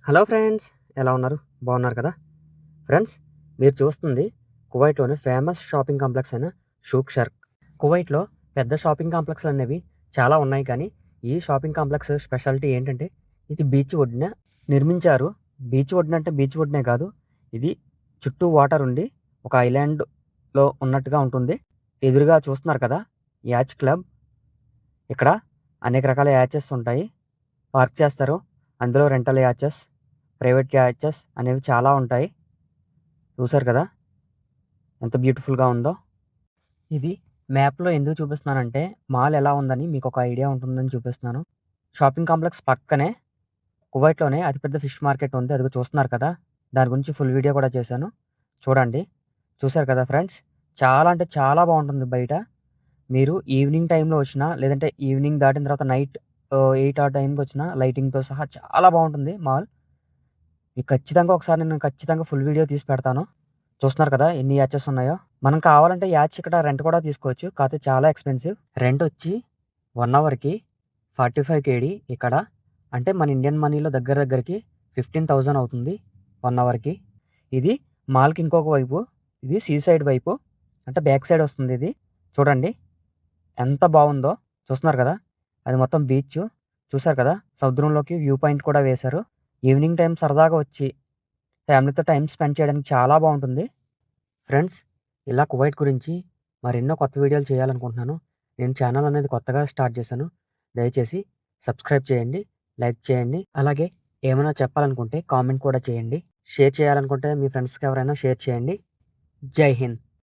Hello friends, ఎలా ఉన్నారు? బాగున్నారు కదా? ఫ్రెండ్స్, మీరు చూస్తుంది కువైట్‌లోని ఫేమస్ షాపింగ్ కాంప్లెక్స్ అయిన షూక్ షర్క్. కువైట్‌లో పెద్ద షాపింగ్ కాంప్లెక్స్‌లు అనేవి చాలా ఉన్నాయి, కానీ ఈ షాపింగ్ కాంప్లెక్స్ స్పెషాలిటీ ఏంటంటే ఇది బీచ్ ఒడ్డున నిర్మించారు. బీచ్ ఒడ్డున అంటే బీచ్ ఒడ్డునే కాదు, ఇది చుట్టూ వాటర్ ఉండి ఒక ఐలాండ్‌లో ఉన్నట్టుగా ఉంటుంది. ఎదురుగా చూస్తున్నారు కదా, యాచ్ క్లబ్. ఇక్కడ అనేక రకాల యాచెస్ ఉంటాయి, పార్క్ చేస్తారు. అందులో రెంటల్ యాచెస్, ప్రైవేట్ యాచెస్ అనేవి చాలా ఉంటాయి. చూసారు కదా ఎంత బ్యూటిఫుల్‌గా ఉందో. ఇది మ్యాప్‌లో ఎందుకు చూపిస్తున్నానంటే, మాల్ ఎలా ఉందని మీకొక ఐడియా ఉంటుందని చూపిస్తున్నాను. షాపింగ్ కాంప్లెక్స్ పక్కనే కువైట్‌లోనే అతిపెద్ద ఫిష్ మార్కెట్ ఉంది. అదిగో చూస్తున్నారు కదా! దాని గురించి ఫుల్ వీడియో కూడా చేశాను. చూడండి. చూసారు కదా ఫ్రెండ్స్! చాలా అంటే చాలా బావుంటుంది బయట. మీరు ఈవినింగ్ టైమ్‌లో వచ్చినా, లేదంటే ఈవినింగ్ దాటిన తర్వాత నైట్ 8 ఆ టైంకొచ్చినా లైటింగ్‌తో సహా చాలా బావుంటుంది మాల్. మీకు ఖచ్చితంగా ఒకసారి నేను ఖచ్చితంగా ఫుల్ వీడియో తీసి పెడతాను. చూస్తున్నారు కదా ఎన్ని యాచెస్ ఉన్నాయో. మనం కావాలంటే యాచ్ ఇక్కడ రెంట్ కూడా తీసుకోవచ్చు. కాకపోతే చాలా ఎక్స్‌పెన్సివ్. రెంట్ వచ్చి 1 అవర్‌కి 45 కేడీ ఇక్కడ. అంటే మన ఇండియన్ మనీలో దగ్గర దగ్గరకి 15,000 అవుతుంది 1 అవర్‌కి. ఇది మాల్‌కి ఇంకొక వైపు. ఇది సీ సైడ్ వైపు. అంటే బ్యాక్ సైడ్ వస్తుంది ఇది. చూడండి ఎంత బావుందో. చూస్తున్నారు కదా! అది మొత్తం బీచు. చూసారు కదా! సముద్రంలోకి వ్యూ పాయింట్ కూడా వేశారు. ఈవినింగ్ టైమ్ సరదాగా వచ్చి ఫ్యామిలీతో టైమ్ స్పెండ్ చేయడానికి చాలా బావుంటుంది. ఫ్రెండ్స్, ఇలా కువైట్ గురించి మరెన్నో కొత్త వీడియోలు చేయాలనుకుంటున్నాను. నేను ఛానల్ అనేది కొత్తగా స్టార్ట్ చేశాను. దయచేసి సబ్స్క్రైబ్ చేయండి, లైక్ చేయండి. అలాగే ఏమైనా చెప్పాలనుకుంటే కామెంట్ కూడా చేయండి. షేర్ చేయాలనుకుంటే మీ ఫ్రెండ్స్‌కి ఎవరైనా షేర్ చేయండి. జై హింద్.